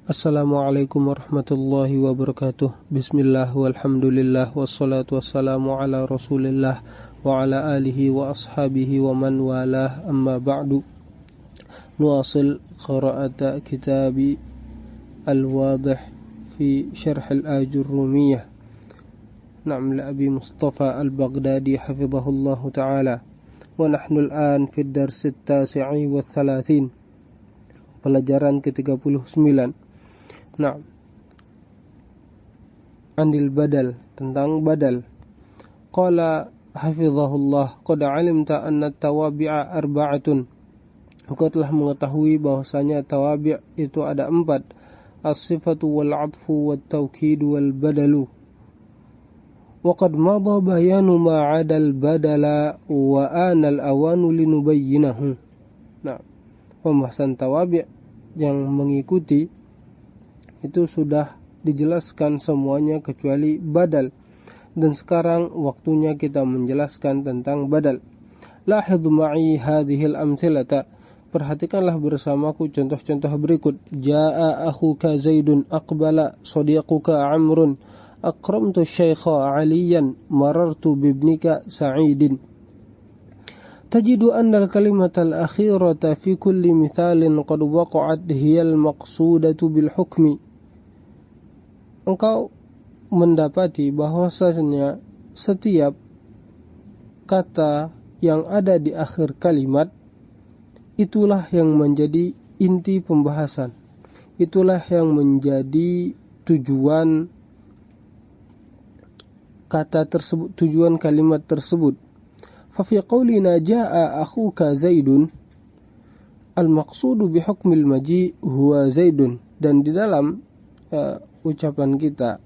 Assalamualaikum warahmatullahi wabarakatuh. Bismillah walhamdulillah wassalatu wassalamu ala rasulillah wa ala alihi wa ashabihi wa man walah, amma ba'du. Nuwasil qira'ata kitabi al-wadih fi syarh al-ajurrumiyah na'am li Abi Mustafa al-Baghdadi hafizahullahu ta'ala. Wa nahnu al-an fi ad-dars at-tasi'i wa 30, pelajaran ke-39. Nah, andil badal, tentang badal. Qala hafizahullah, qad alimta anna tawabi'a arba'atun. Engkau telah mengetahui bahwasanya tawabi' itu ada 4. As-sifatu wal 'atfu wat tawkid wal badalu. Wa qad madha bayanu ma 'adal badala wa ana al-awanu linubayyinahu. Nah, pembahasan tawabi' yang mengikuti itu sudah dijelaskan semuanya kecuali badal, dan sekarang waktunya kita menjelaskan tentang badal. Lahidh ma'i hadhil amthilata, perhatikanlah bersamaku contoh-contoh berikut. Jaa akhuka Zaidun, aqbala sadiquka Amrun, akramtu syaikha Aliyan, marartu bibnika Sa'idin. Tajidu anna al-kalimata al-akhirata fi kulli mithalin qad waqa'at hiya al-maqsudatu bil hukmi. Engkau mendapati bahwasanya setiap kata yang ada di akhir kalimat itulah yang menjadi inti pembahasan, itulah yang menjadi tujuan kata tersebut, tujuan kalimat tersebut. Fa fi qawlina jaa akhuka Zaidun, al-maqsudu bi hukmil maji huwa Zaidun, dan di dalam ucapan kita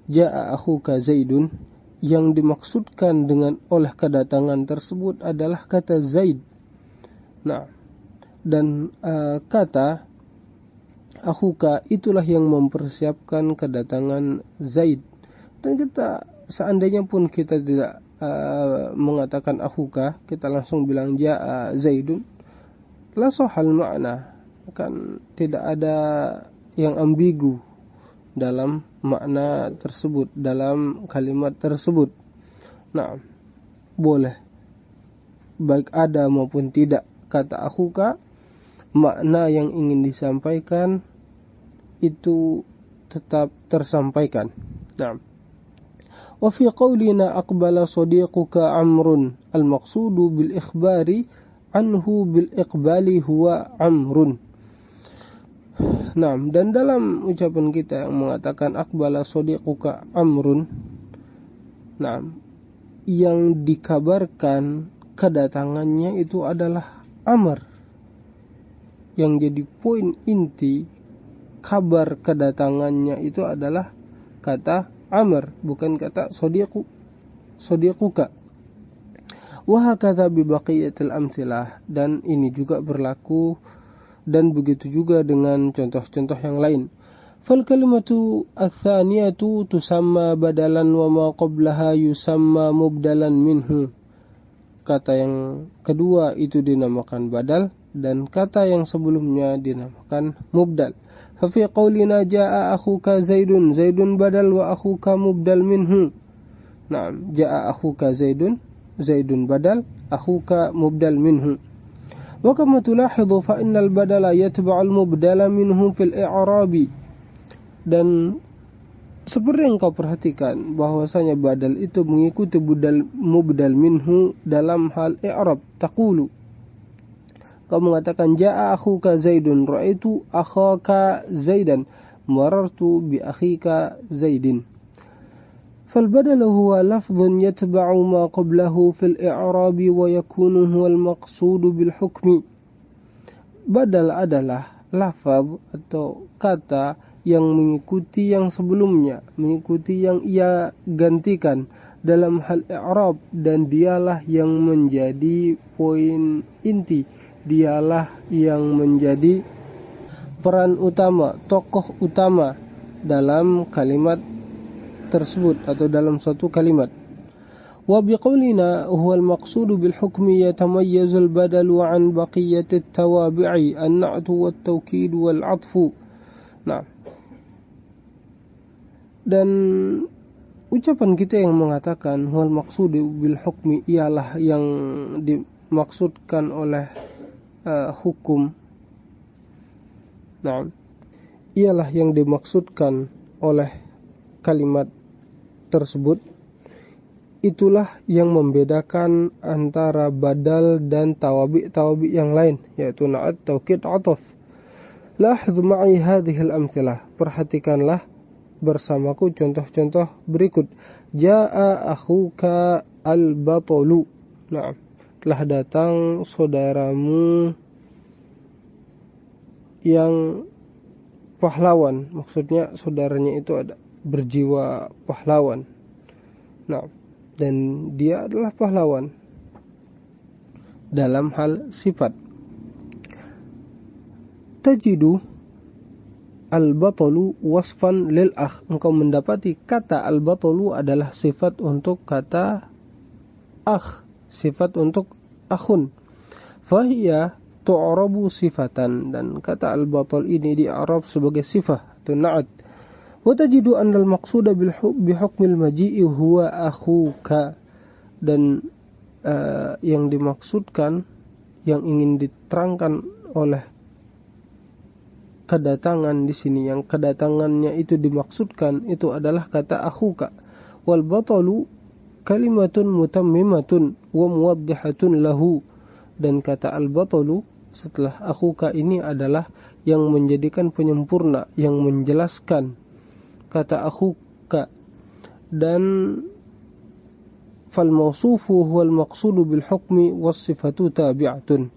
jaa akhuka Zaidun, yang dimaksudkan dengan oleh kedatangan tersebut adalah kata Zaid. Nah, dan kata akhuka itulah yang mempersiapkan kedatangan Zaid. Dan kita seandainya pun kita tidak mengatakan akhuka, kita langsung bilang jaa Zaidun, la sahal makna, kan tidak ada yang ambigu dalam makna tersebut, dalam kalimat tersebut. Nah, boleh baik ada maupun tidak kata akhuka, makna yang ingin disampaikan itu tetap tersampaikan. Nah, wa fi qawlina aqbala sadiquka Amrun, al-maqsudu bil ikhbari anhu bil iqbali huwa Amrun. Nah, dan dalam ucapan kita yang mengatakan aqbala sadiquka Amrun, nah, yang dikabarkan kedatangannya itu adalah Amr. Yang jadi poin inti kabar kedatangannya itu adalah kata Amr, bukan kata sadiquka. Wa hakadha bi baqiyatil amthilah, dan ini juga berlaku dan begitu juga dengan contoh-contoh yang lain. Fal kalimatu ats-tsaniyatu tusamma badalan wa ma qablaha yusamma mubdalan minhu. Kata yang kedua itu dinamakan badal, dan kata yang sebelumnya dinamakan mubdal. Fa fi qaulina jaa akhuka Zaidun, Zaidun badal wa akhuka mubdal minhu. Naam, jaa akhuka Zaidun, Zaidun badal, akhuka mubdal minhu. Wa kama tulahidhu fa innal badala yatba'ul mubdala minhu fil i'rabi. Dan seperti yang kau perhatikan bahwasanya badal itu mengikuti mubdal minhu dalam hal i'rab. Taqulu, kau mengatakan jaa akhuka Zaidun, ra'aitu akhaka Zaidan, marartu bi akhika Zaidin. فالبدل هو لفظ يتبع ما قبله في الإعراب ويكون هو المقصود بالحكم. Badal adalah lafaz atau kata yang mengikuti yang sebelumnya, mengikuti yang ia gantikan dalam hal i'rab, dan dialah yang menjadi poin inti, dialah yang menjadi peran utama, tokoh utama dalam kalimat tersebut atau dalam suatu kalimat. Wa biqaulina huwa al-maqsudu bil hukmi yatamayyazu al-badalu an baqiyati at-tawabi'i an-na'tu wat-tawkid wal-'atfu. Nah, Dan ucapan kita yang mengatakan wal maqsudu bil hukmi ialah yang dimaksudkan oleh hukum. Nah, ialah yang dimaksudkan oleh kalimat tersebut. Itulah yang membedakan antara badal dan tawabi' yang lain, yaitu na'at, taukid, ataf. Lahdhu ma'i hadhil amthilah. Perhatikanlah bersamaku contoh-contoh berikut. Ja'a akhuka al-batalu. Nah, telah datang saudaramu yang pahlawan. Maksudnya saudaranya itu ada berjiwa pahlawan. Nah, dan dia adalah pahlawan dalam hal sifat. Tajidu al-batalu wasfan lil akh. Engkau mendapati kata al-batalu adalah sifat untuk kata akh, sifat untuk akhun. Fahiya tu'rabu sifatan, dan kata al-batal ini di-i'rab sebagai sifat atau na'at. Wa tajidu anna al-maqsuda bi hukmil maji'i huwa akhuka, dan yang dimaksudkan, yang ingin diterangkan oleh kedatangan di sini, yang kedatangannya itu dimaksudkan itu adalah kata akhuka. Wal batalu kalimatun mutammimatun wa muwaddihatun lahu, dan kata al batalu setelah akhuka ini adalah yang menjadikan penyempurna, yang menjelaskan kata akhuka. Dan fal mawsufu huwal maqsudu bil hukmi was sifatu tabi'atun,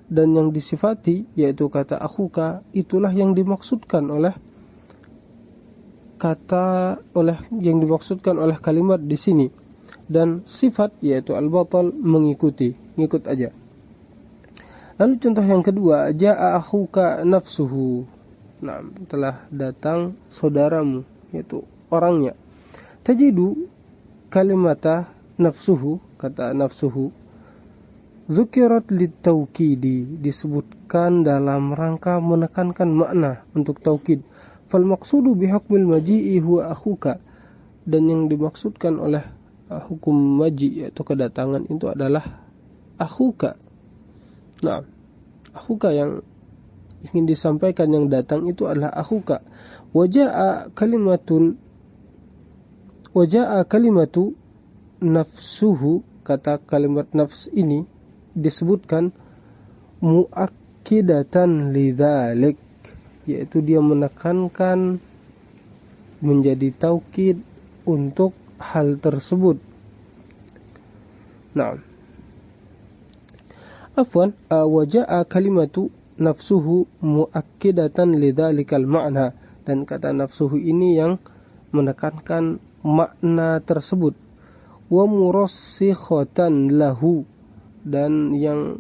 dan yang disifati yaitu kata akhuka itulah yang dimaksudkan oleh kalimat di sini, dan sifat yaitu al-batal mengikuti, ngikut aja. Lalu contoh yang kedua, ja'a akhuka nafsuhu. Nah, telah datang saudaramu, yaitu orangnya. Tajidu kalimata nafsuhu, kata nafsuhu, zukirat litawkidi, disebutkan dalam rangka menekankan makna untuk taukid. Fal maqsudu bihukmil maji'i huwa akhuka, dan yang dimaksudkan oleh hukum maji yaitu kedatangan itu adalah akhuka. Nah, akhuka yang ingin disampaikan, yang datang itu adalah akhuka. Waja'a kalimatu nafsuhu, kata kalimat nafs ini disebutkan muakkidatan lidzalik, yaitu dia menekankan, menjadi taukid untuk hal tersebut. Nah, waja'a kalimatu nafsuhu muakkidatan lidzalikal ma'na, dan kata nafsuhu ini yang menekankan makna tersebut. Wa murassikhatan lahu, dan yang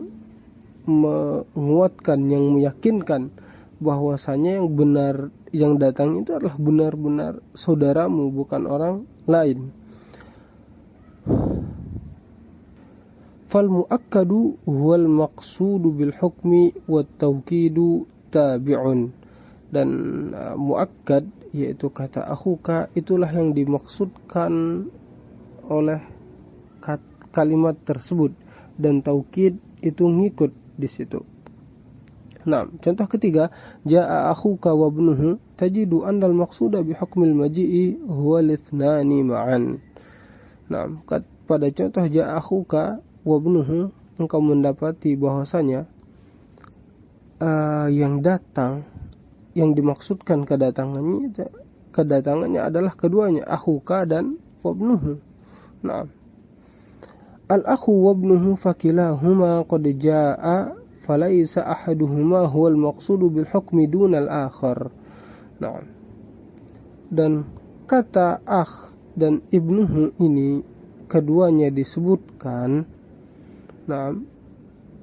menguatkan, yang meyakinkan bahwasanya yang benar, yang datang itu adalah benar-benar saudaramu, bukan orang lain. Fal muakkadu huwal maqsudu bil hukmi wat tawkidu tabi'un, dan muakkad yaitu kata akhuka itulah yang dimaksudkan oleh kalimat tersebut, dan taukid itu ngikut di situ. Nah, contoh ketiga, ja'a akhuka wa ibnuhu, tajidu annal maqsuda bi hukmil maji'i huwa lithnani ma'an. Nah, pada contoh ja'a akhuka wa ibnuhu, engkau mendapati bahwasanya yang datang, yang dimaksudkan kedatangannya adalah keduanya, akhuka dan wabnuhu. Nah, al-akhu wabnuhu fakilahuma qad jaa'a falaysa ahaduhuma huwal maqsudu bil hukmi dunal akhar. Nah, dan kata akh dan ibnuhu ini keduanya disebutkan. Nah,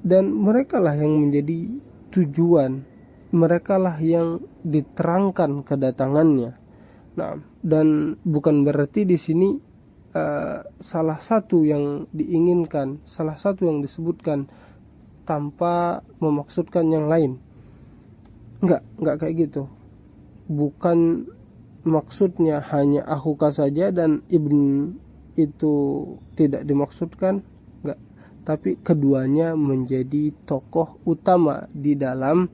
dan merekalah yang menjadi tujuan, merekalah yang diterangkan kedatangannya. Nah, dan bukan berarti di sini salah satu yang diinginkan, salah satu yang disebutkan tanpa memaksudkan yang lain. Enggak kayak gitu. Bukan maksudnya hanya akhuka saja dan ibn itu tidak dimaksudkan, enggak, tapi keduanya menjadi tokoh utama di dalam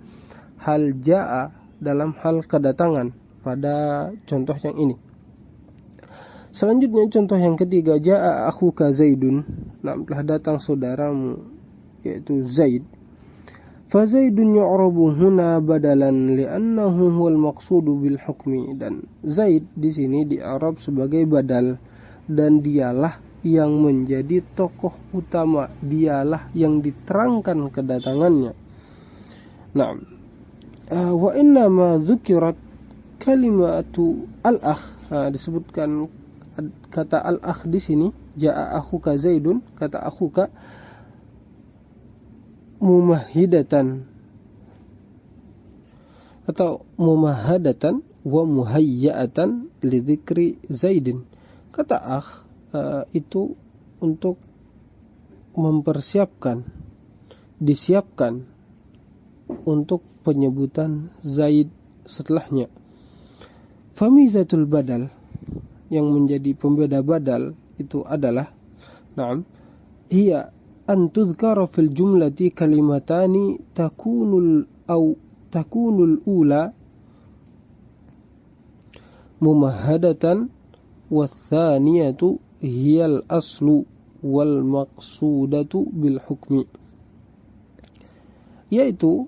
hal ja'a, dalam hal kedatangan pada contoh yang ini. Selanjutnya contoh yang ketiga, ja'a akhuka Zaidun, telah datang saudaramu yaitu Zaid. Fa Zaidun yu'rabu huna badalan li'annahu huwal maqsudu bil hukmi, dan Zaid di sini di-i'rab sebagai badal dan dialah yang menjadi tokoh utama, dialah yang diterangkan kedatangannya. Nah, wa inna ma dzukirat kalimatu al-akh, disebutkan kata al-akh di sini, ja'a akhuka Zaidun, kata akhuka mumahhidatan atau mumahhadatan wa muhayyatan li dzikri Zaidin. Kata akh itu untuk mempersiapkan, disiapkan untuk penyebutan Zaid setelahnya. Famizatul badal, yang menjadi pembeda badal itu adalah, hiya an tudhkara fil jumlati kalimatani takunul ula mumahhadatan wathaniyatu hiyal aslu wal maqsudatu bil hukmi. Yaitu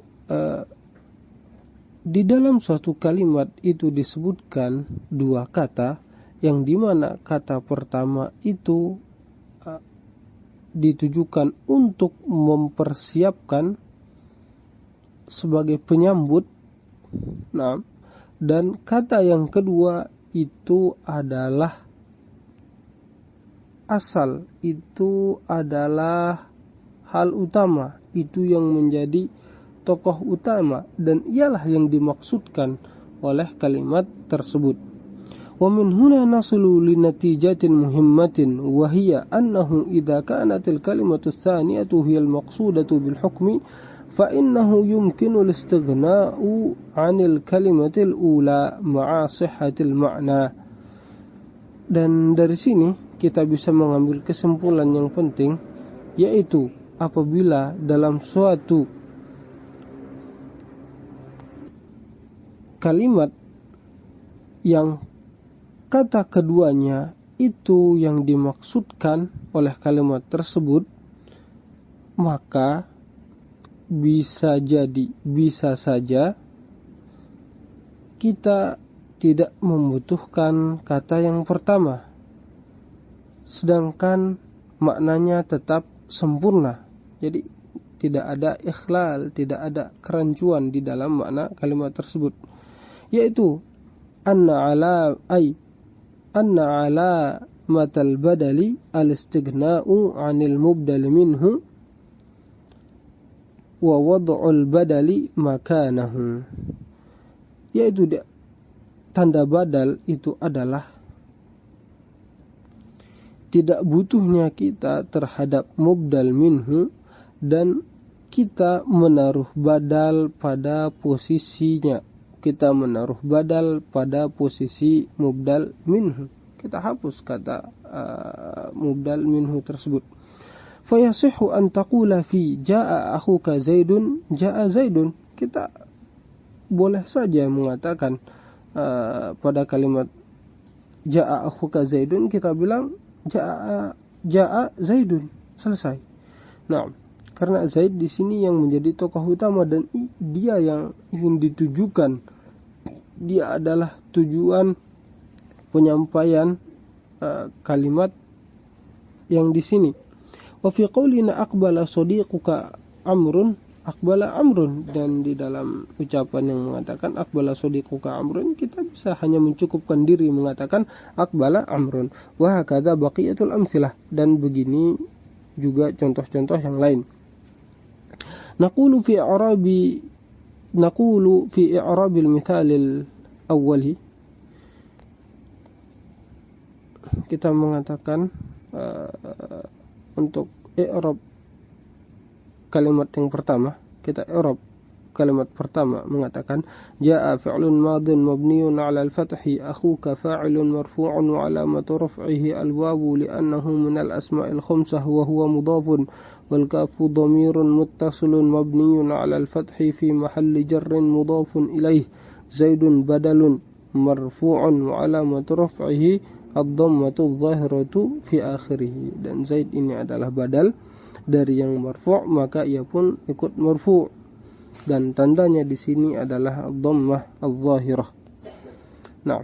di dalam suatu kalimat itu disebutkan dua kata, yang dimana kata pertama itu ditujukan untuk mempersiapkan sebagai penyambut, dan kata yang kedua itu adalah asal, itu adalah hal utama, itu yang menjadi tokoh utama, dan ialah yang dimaksudkan oleh kalimat tersebut. Wa min huna nasulu li natijatin muhimmatin wa hiya annahu idza kanat al kalimatu tsaniyatu hiya al maqsudatu bil hukmi fa innahu yumkinu al istighna'u 'anil kalimati al ula ma'a sihhati al ma'na. Dan dari sini kita bisa mengambil kesimpulan yang penting, yaitu apabila dalam suatu kalimat yang kata keduanya itu yang dimaksudkan oleh kalimat tersebut, maka bisa saja kita tidak membutuhkan kata yang pertama, sedangkan maknanya tetap sempurna. Jadi tidak ada ikhlal, tidak ada kerancuan di dalam makna kalimat tersebut, yaitu anna ala matal badali al-istighna'u 'anil mubdal minhu wa wad'ul badali makanahu. Yaitu tanda badal itu adalah tidak butuhnya kita terhadap mubdal minhu, dan kita menaruh badal pada posisinya. Kita menaruh badal pada posisi mubdal minhu. Kita hapus kata mubdal minhu tersebut. Fayasihu an taqula fi jaa akhuka Zaidun, jaa Zaidun. Kita boleh saja mengatakan pada kalimat jaa akhuka Zaidun, kita bilang jaa Zaidun, selesai. Nah, karena Zaid di sini yang menjadi tokoh utama dan dia yang ingin ditujukan, dia adalah tujuan penyampaian kalimat yang di sini. Wa fi qaulina aqbala sadiquka Amrun, aqbala Amrun, dan di dalam ucapan yang mengatakan aqbala sadiquka Amrun, kita bisa hanya mencukupkan diri mengatakan aqbala Amrun. Wa hakadha baqiyatul amtsilah, dan begini juga contoh-contoh yang lain. Naqulu fi i'rabil mithalil awwali, kita mengatakan untuk i'rab kalimat yang pertama, kita i'rab kalimat pertama mengatakan jaa fi'lun madin mabniun 'ala al-fathi akhuka fa'ilun marfu'un wa 'alamatu raf'ihi al-wawu li'annahu min al-asma'il khamsah wa huwa mudhafun wal kafu dhamirun muttasilun mabniun 'ala al-fathi fi mahalli jarrin mudhafun ilaih zaidun badalun marfu'un wa 'alamatu raf'ihi ad-dhammatu adh-dhahiratu fi akhirih. Dan Zaid ini adalah badal dari yang marfu', maka ia pun ikut marfu', dan tandanya di sini adalah dhammah adh-dhahirah. Nah,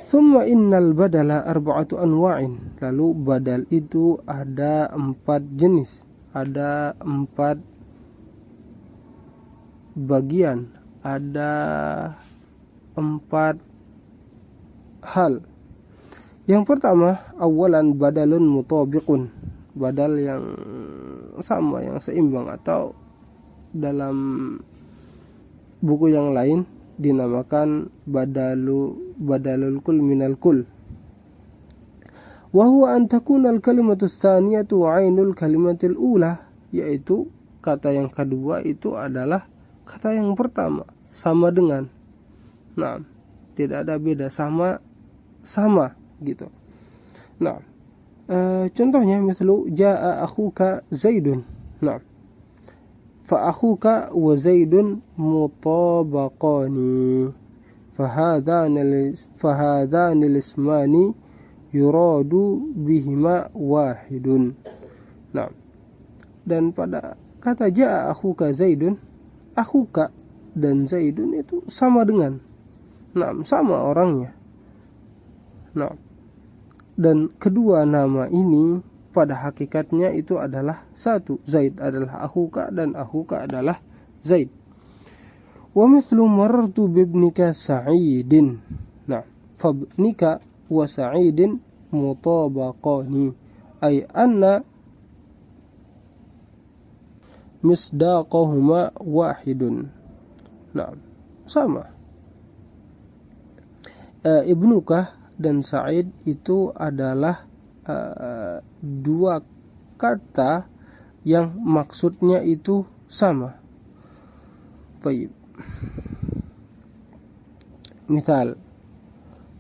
thumma innal badala arba'atu anwa'in. Lalu badal itu ada 4 jenis, ada 4 bagian, ada 4 hal. Yang pertama, awalan badalun mutabiqun, badal yang sama, yang seimbang, atau dalam buku yang lain dinamakan badalul kul minal kul. Wa huwa an takuna al-kalimatu tsaniyatu 'ainul kalimatil ula, yaitu kata yang kedua itu adalah kata yang pertama, sama dengan. Nah, tidak ada beda, sama gitu. Nah, contohnya mislu jaa akhuka zaidun. Nah, fa akhuka wa zaidun mutabaqani fahadhani al-ismani yuradu bihima wahidun. Nah, dan pada kata jaa akhuka zaidun, akhuka dan zaidun itu sama dengan, nah, sama orangnya. Nah, dan kedua nama ini pada hakikatnya itu adalah satu. Zaid adalah akhuka dan akhuka adalah Zaid. Wa mithlu marartu bibnika Sa'idin. Nah, fabnika wa Sa'idin mutabaqani, ay anna misdaqahuma wahidun. Nah, sama. Ibnuka dan Sa'id itu adalah 2 kata yang maksudnya itu sama. Baik. Misal,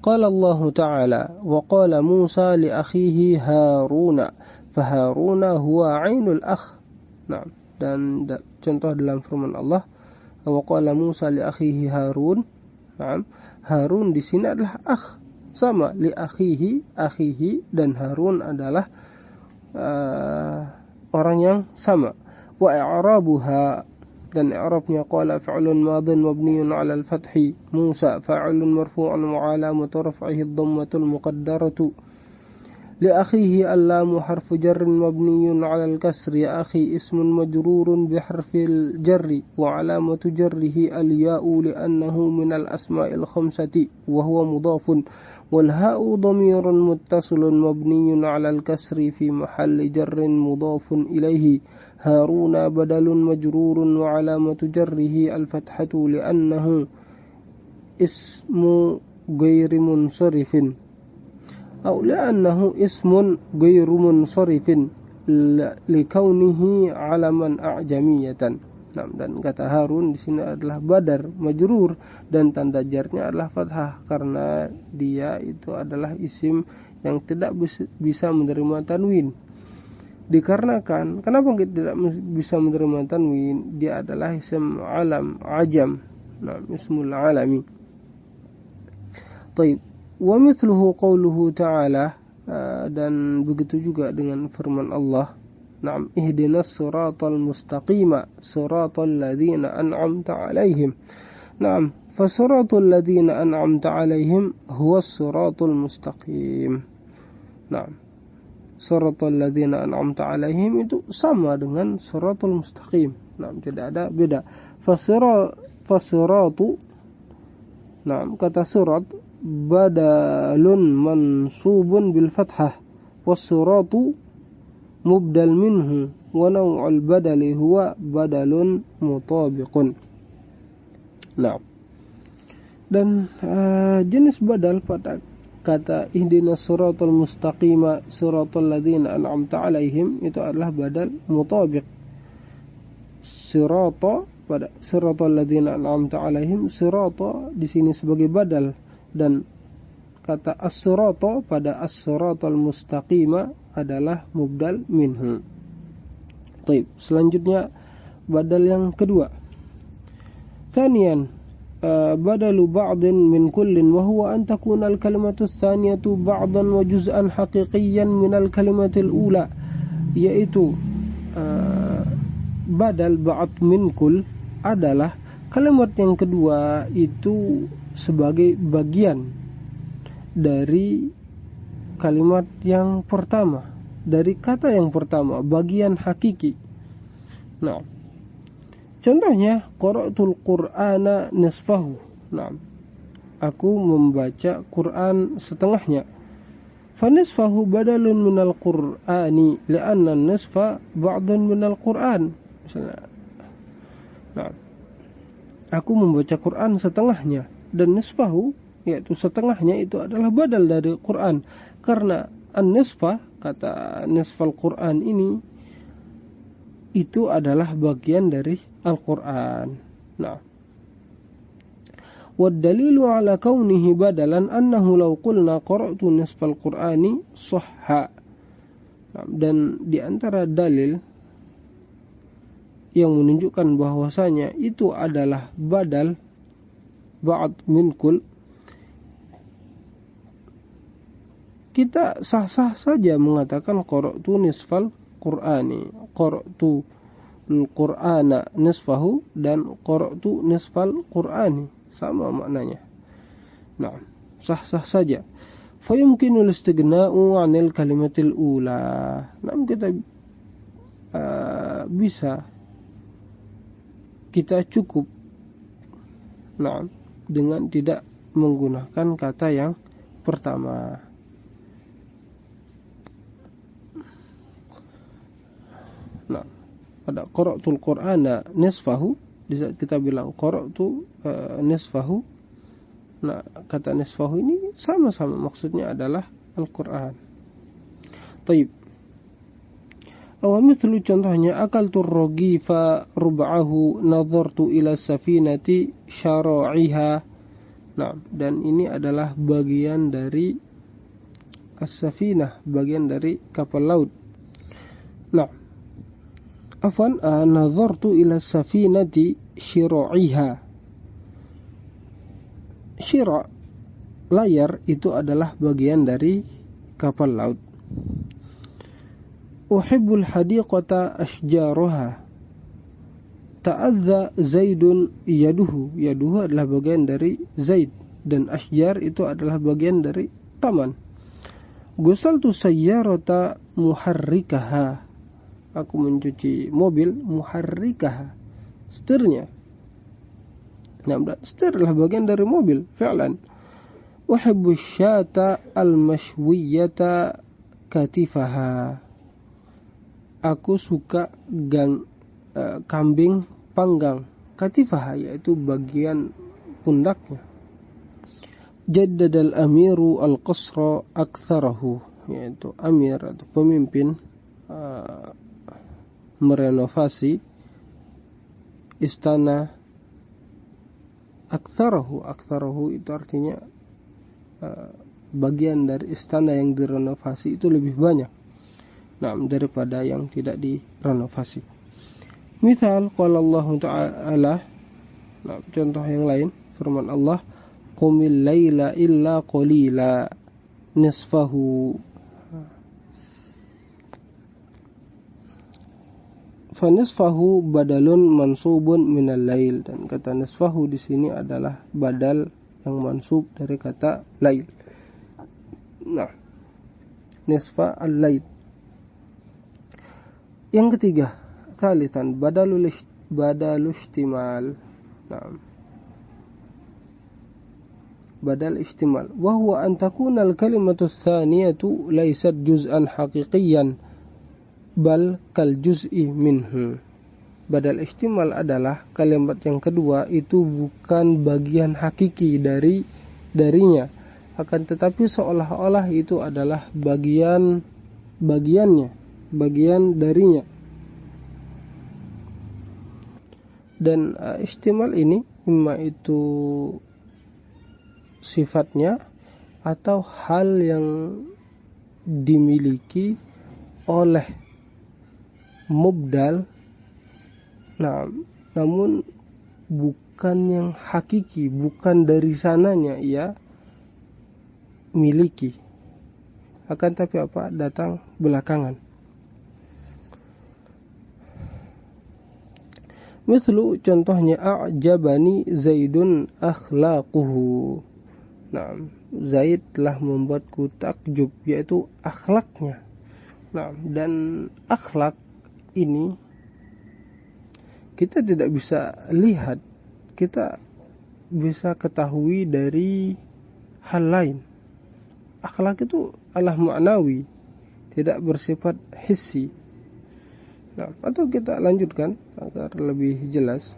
qala Allah Ta'ala wa qala Musa li akhihi Haruna fa Haruna huwa 'ainul akh. Nah, dan contoh dalam firman Allah wa qala Musa li akhihi Harun. Nah, Harun di sini adalah akh, sama, li akhihi dan Harun adalah orang yang sama. Wa i'rabuha, dan i'rabnya qala fi'lun madin mabniun 'ala al-fathi Musa fa'ilun marfu'un wa 'alamatu raf'ihi ad-dhammatu al-muqaddaratu li akhihi allamu harfu jarrin mabniun 'ala al-kasri akhi ismun majrurun bi harfil jarri wa 'alamatu jarrihi al-ya'u li'annahu min al-asma'il khamsati wa huwa mudhafun والهاء ضمير متصل مبني على الكسر في محل جر مضاف إليه هارون بدل مجرور وعلامة جره الفتحة لأنه اسم غير منصرف أو لأنه اسم غير منصرف لكونه علما أعجمية. Nah, dan kata Harun di sini adalah badar majrur dan tanda jarnya adalah fathah karena dia itu adalah isim yang tidak bisa menerima tanwin. Dikarenakan kenapa tidak bisa menerima tanwin? Dia adalah isim alam ajam. Nah, ismul alami. Taib. Wa mithluhu qawluhu ta'ala, dan begitu juga dengan firman Allah. Naam, ihdinas siratal mustaqima siratal ladzina an'amta 'alaihim. Naam, fa siratal ladzina an'amta 'alaihim huwas siratul mustaqim. Naam, siratal ladzina an'amta 'alaihim itu sama dengan siratul mustaqim. Naam, tidak ada beda. Fasiratu, naam, kata surat badalun mansubun bil fathah was siratu mubdal minhu wa naw'ul badali huwa badalun mutabiqun. Nah, dan jenis badal pada kata ihdinas siratal mustaqima siratal ladzina an'amta 'alaihim itu adalah badal mutabiq. Sirata pada siratal ladzina an'amta 'alaihim, sirata di sini sebagai badal, dan kata as-sirata pada as-siratal mustaqima adalah mubdal minhu. Baik, selanjutnya badal yang kedua. Thaniyan badalu ba'din min kullin wa huwa an takuna al-kalimatu ats-tsaniyatu ba'dan wa juz'an haqiqiyan min al-kalimatil ula, yaitu badal ba'd min kull adalah kalimat yang kedua itu sebagai bagian dari kalimat yang pertama, dari kata yang pertama, bagian hakiki. Nah, contohnya qara'tul Qur'ana nisfahu. Nah, aku membaca Quran setengahnya. Fa nisfahu badalun minal Qur'ani li'anna nisfa ba'dun minal Qur'an. Misalnya, nah, aku membaca Quran setengahnya, dan nisfahu yaitu setengahnya itu adalah badal dari Quran, karena an-nisfa, kata nisfal Quran ini itu adalah bagian dari Al-Quran. Nah, wad dalilu ala kaunihi badalan annahu law qulna qara'tu nisfal Qur'ani sahha. Nah, dan di antara dalil yang menunjukkan bahwasanya itu adalah badal ba'd min kull, kita sah-sah saja mengatakan qara'tu nisfal Qur'ani, qara'tu al-Qur'ana nisfahu, dan qara'tu nisfal Qur'ani, sama maknanya. Nah, sah-sah saja. Fa yumkinu al-istighna'u 'anil kalimatil ula. Namun kita cukup dengan tidak menggunakan kata yang pertama. Nah, pada qara'tul Qur'ana nisfahu, di saat kita bilang qara'tu nisfahu, nah, kata nisfahu ini sama-sama maksudnya adalah Al-Qur'an. Taib. Awamithlu, contohnya, akaltu rogifa rub'ahu nadhartu ila safinati syara'iha. Nah, dan ini adalah bagian dari as-safinah, bagian dari kapal laut. Nah, nadhartu ila safinati syira'iha. Syira', layar, itu adalah bagian dari kapal laut. Uhibbul hadiqata ashjaruha. Ta'adza Zaidun yaduhu. Yaduhu adalah bagian dari Zaid, dan ashjar itu adalah bagian dari taman. Ghusaltu sayyarata muharrikaha. Aku mencuci mobil muharrikaha, setirnya. Nah, setir adalah bagian dari mobil, fi'lan. Uhibbu syata al-mashwiyata katifaha. Aku suka kambing panggang, katifaha, yaitu bagian pundaknya. Jaddadal amiru al-qasra aktsarahu, yaitu amir atau pemimpin merenovasi istana. Aktsarahu itu artinya bagian dari istana yang direnovasi itu lebih banyak, nah, daripada yang tidak direnovasi. Misal qala Allah Ta'ala, nah, contoh yang lain, firman Allah, qumil laila illa qalila nisfahu. Fanisfahu badalun mansubun minal lail, dan kata nisfahu di sini adalah badal yang mansub dari kata lail. Nah, nisfa al-lail. Yang ketiga, thalithan badalul istimal. Nah, badal istimal wa huwa an takuna al-kalimatu ats-tsaniyatu laysat juz'an haqiqiyan bal kal juz'i minhu. Badal istimal adalah kalimat yang kedua itu bukan bagian hakiki darinya, akan tetapi seolah-olah itu adalah bagian darinya. Dan ihtimal ini imma itu sifatnya atau hal yang dimiliki oleh mubdal, namun bukan yang hakiki, bukan dari sananya ia miliki, akan tapi datang belakangan. Mithlu, contohnya, a'jabani Zaidun akhlaquhu. Zaid telah membuatku takjub, yaitu akhlaknya. Dan akhlak ini kita tidak bisa lihat, kita bisa ketahui dari hal lain. Akhlak itu adalah ma'nawi, tidak bersifat hissi. Atau kita lanjutkan agar lebih jelas.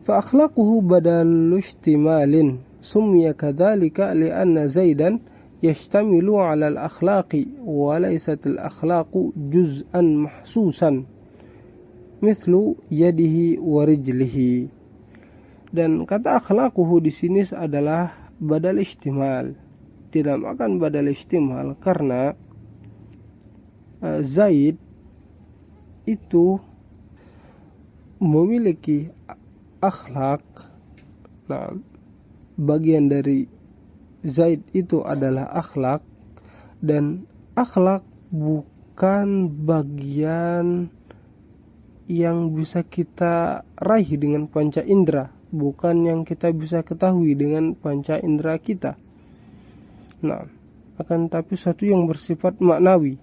Fa akhlaquhu badalu ihtimalin summiya kadzalika li'anna Zaidan yashtamilu 'ala al-akhlaqi wa laysat al-akhlaqu juz'an mahsusan mithlu yadihi wa rijlihi. Dan kata akhlaquhu di sini adalah badal ihtimal. Dinamakan badal ihtimal karena Zaid itu memiliki akhlak. Bagian dari Zaid itu adalah akhlak, dan akhlak bukan bagian yang bisa kita raih dengan panca indera, bukan yang kita bisa ketahui dengan panca indera kita. Akan tapi suatu yang bersifat maknawi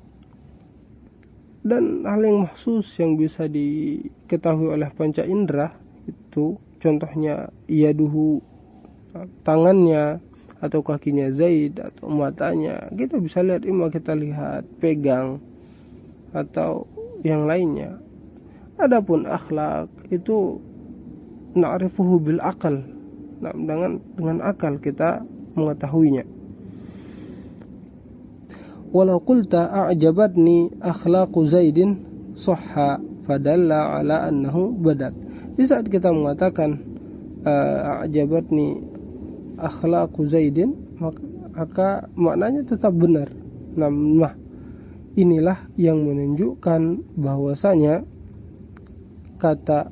dan hal yang mahsus yang bisa diketahui oleh panca indera. Itu contohnya yaduhu, tangannya atau kakinya Zaid atau matanya, kita bisa lihat, imma kita lihat, pegang atau yang lainnya. Adapun akhlak itu na'rifuhu bil akal, dengan akal kita mengetahuinya. Walau qulta a'jabatni akhlaqu Zaidin sahha fadalla ala annahu badal. Di saat kita mengatakan a'jabatni akhlaqu Zaidin, maka maknanya tetap benar. Nah, inilah yang menunjukkan bahwasanya kata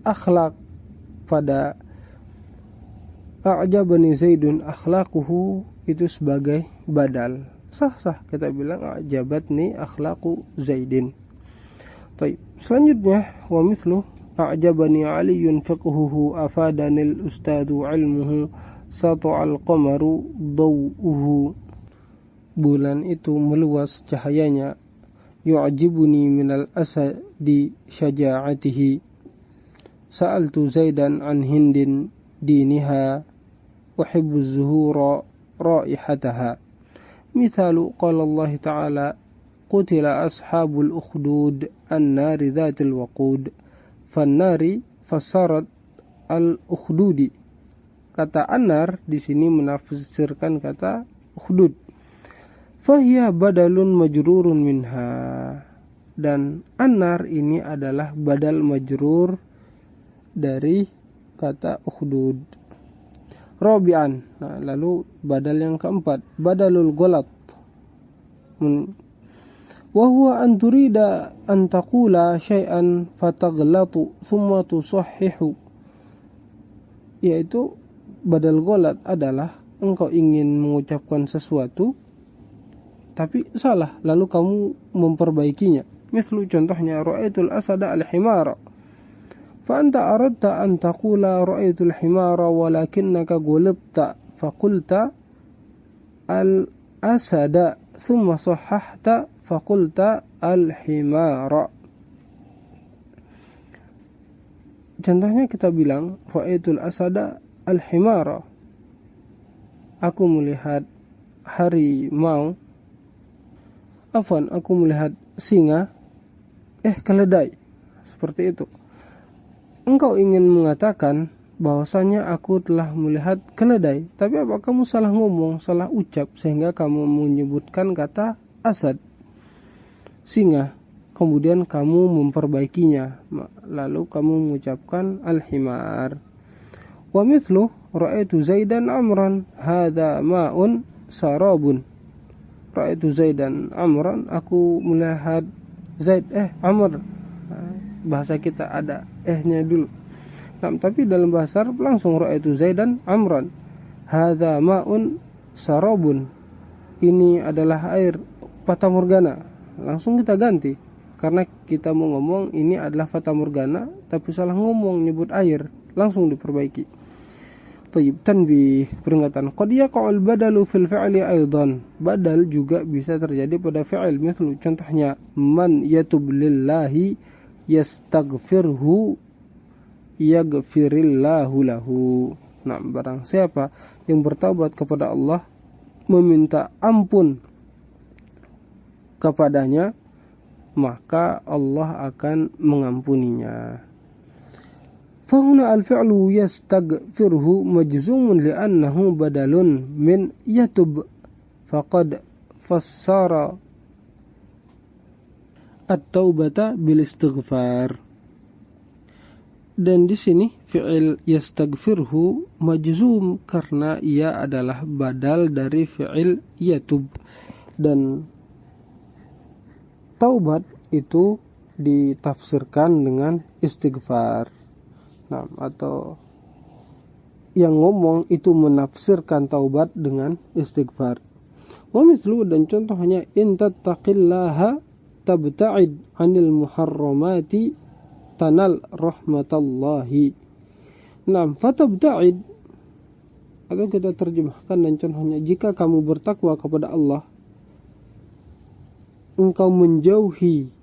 akhlak pada a'jabani Zaidun akhlaquhu itu sebagai badal. Sah-sah kita bilang a'jabatni akhlaqu Zaidin. Baik, selanjutnya wa mithlu a'jabani Aliyun fiqhuhu afadanil ustadu ilmuhu sata'al qamaru daw'uhu. Bulan itu meluas cahayanya. Yu'jibuni minal asadi syaja'atihi. Sa'altu Zaidan an hindin diniha uhibbu zuhura raihataha. Mithalu qala Allah Ta'ala qutila ashabul ukhdud an-nari dhatil waqud fan-nari fasarat al-ukhdudi. Kata an-nar di sini menafsirkan kata ukhdud. Fahiya badalun majrurun minha. Dan an-nar ini adalah badal majrur dari kata ukhdud. Rabi'an, lalu badal yang keempat, badalul ghalat. Wa huwa an turida an taqula syai'an fataghlatu thumma tusahhihu. Yaitu badal ghalat adalah engkau ingin mengucapkan sesuatu tapi salah, lalu kamu memperbaikinya. Misal contohnya ra'aitul asada al-himara. فأنت أردت أن تقول رأيت الحمار ولكنك غلطت فقلت الأسد ثم صححت فقلت الحمار. Contohnya kita bilang ra'aitul asada al-himara. Aku melihat harimau. Aku melihat singa. Keledai. Seperti itu. Engkau ingin mengatakan bahwasanya aku telah melihat keledai, tapi apa kamu salah ngomong, salah ucap sehingga kamu menyebutkan kata asad, singa. kemudian kamu memperbaikinya, lalu kamu mengucapkan al-himar. Wa mithlu ra'aitu Zaidan Amran hadza ma'un sarabun. Ra'aitu Zaidan Amran, aku melihat Zaid Amr. Bahasa kita ada nya dulu. Nah, tapi dalam bahasa Arab langsung ra'aitu Zaidan Amran hadza ma'un sarabun. Ini adalah air fatamorgana. Langsung kita ganti, karena kita mau ngomong ini adalah fatamorgana tapi salah ngomong nyebut air, langsung diperbaiki. Tayyib, tanbih, peringatan. Qad yaqa'ul badalu fil fi'li aidan. Badal juga bisa terjadi pada fi'il. Misal contohnya man yatub lillahi yastaghfirhu yaghfirillahu lahu. Nah, barang siapa yang bertaubat kepada Allah, meminta ampun kepadanya, maka Allah akan mengampuninya. Fahuna al-fi'lu yastaghfirhu majzumun li'annahu badalun min yatub, faqad fassara at-taubata bil istighfar. Dan di sini fi'il yastaghfirhu majzum karena ia adalah badal dari fi'il yatub, dan taubat itu ditafsirkan dengan istighfar. Nah, atau yang ngomong itu menafsirkan taubat dengan istighfar. Wa mithlu, dan contohnya in tattaqillaha tabta'id 'anil muharramati tanal rahmatallahi. Nah, fatabta'id, atau kita terjemahkan dan contohnya, jika kamu bertakwa kepada Allah, engkau menjauhi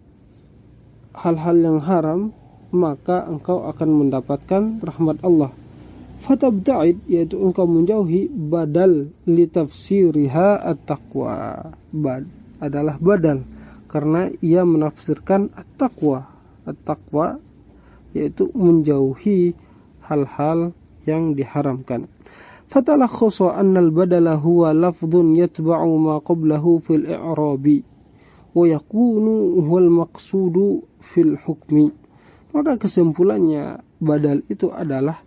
hal-hal yang haram, maka engkau akan mendapatkan rahmat Allah. Fatabta'id, yaitu engkau menjauhi, badal li tafsiriha at-taqwa. Adalah badal karena ia menafsirkan at-taqwa. At-taqwa yaitu menjauhi hal-hal yang diharamkan. Fatalakhusu anna al-badala huwa lafdhun yatba'u ma qablahu fil i'rabi wa yakunu huwal maqsudu fil hukmi. Maka kesimpulannya, badal itu adalah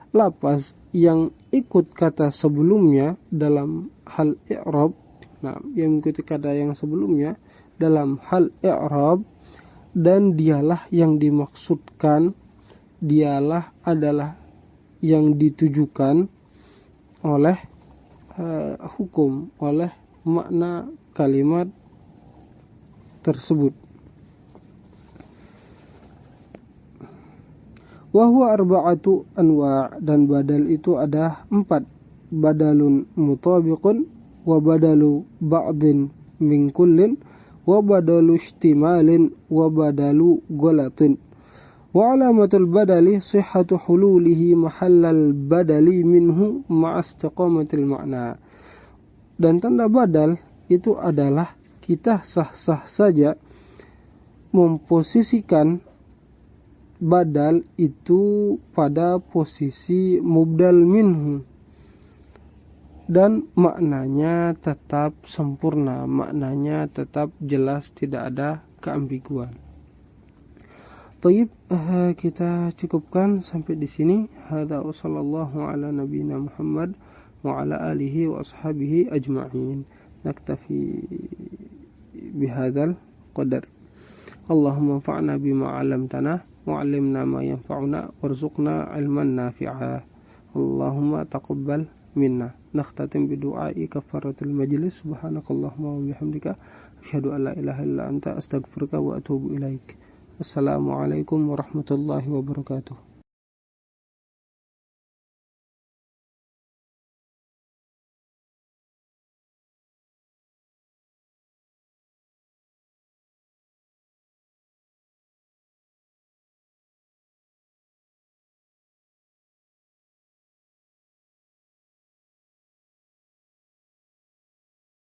lafaz yang ikut kata sebelumnya dalam hal i'rab. Nah, yang mengikuti kata yang sebelumnya dalam hal i'rab, dan dialah yang dimaksudkan, dialah adalah yang ditujukan oleh hukum, oleh makna kalimat tersebut. Wa huwa arba'atu anwa', dan badal itu ada 4. Badalun mutabiqun, wa badalu ba'din min kullin, wa badalu ihtimalin, wa badalu ghalatin. Wa alamatul badali sihhatu hululihi mahallal badali minhu ma'a istiqamatil ma'na. Dan tanda badal itu adalah kita sah-sah saja memposisikan badal itu pada posisi mubdal minhu, dan maknanya tetap sempurna, maknanya tetap jelas, tidak ada keambiguan. Tayyib, kita cukupkan sampai di sini. Hadza wa sallallahu ala nabiyyina Muhammad wa ala alihi wa ashabihi ajma'in. Naktafi bihadzal qadar. Allahumma anfa'na bima 'allamtana wa 'allimna ma yanfa'una warzuqna 'ilman nafi'a. Allahumma taqabbal minna. Nakhtatim bidu'ai kafaratul majlis. Subhanakallahumma wa bihamdika asyhadu an la ilaha illa anta astaghfiruka wa atubu ilaik. Assalamualaikum warahmatullahi wabarakatuh.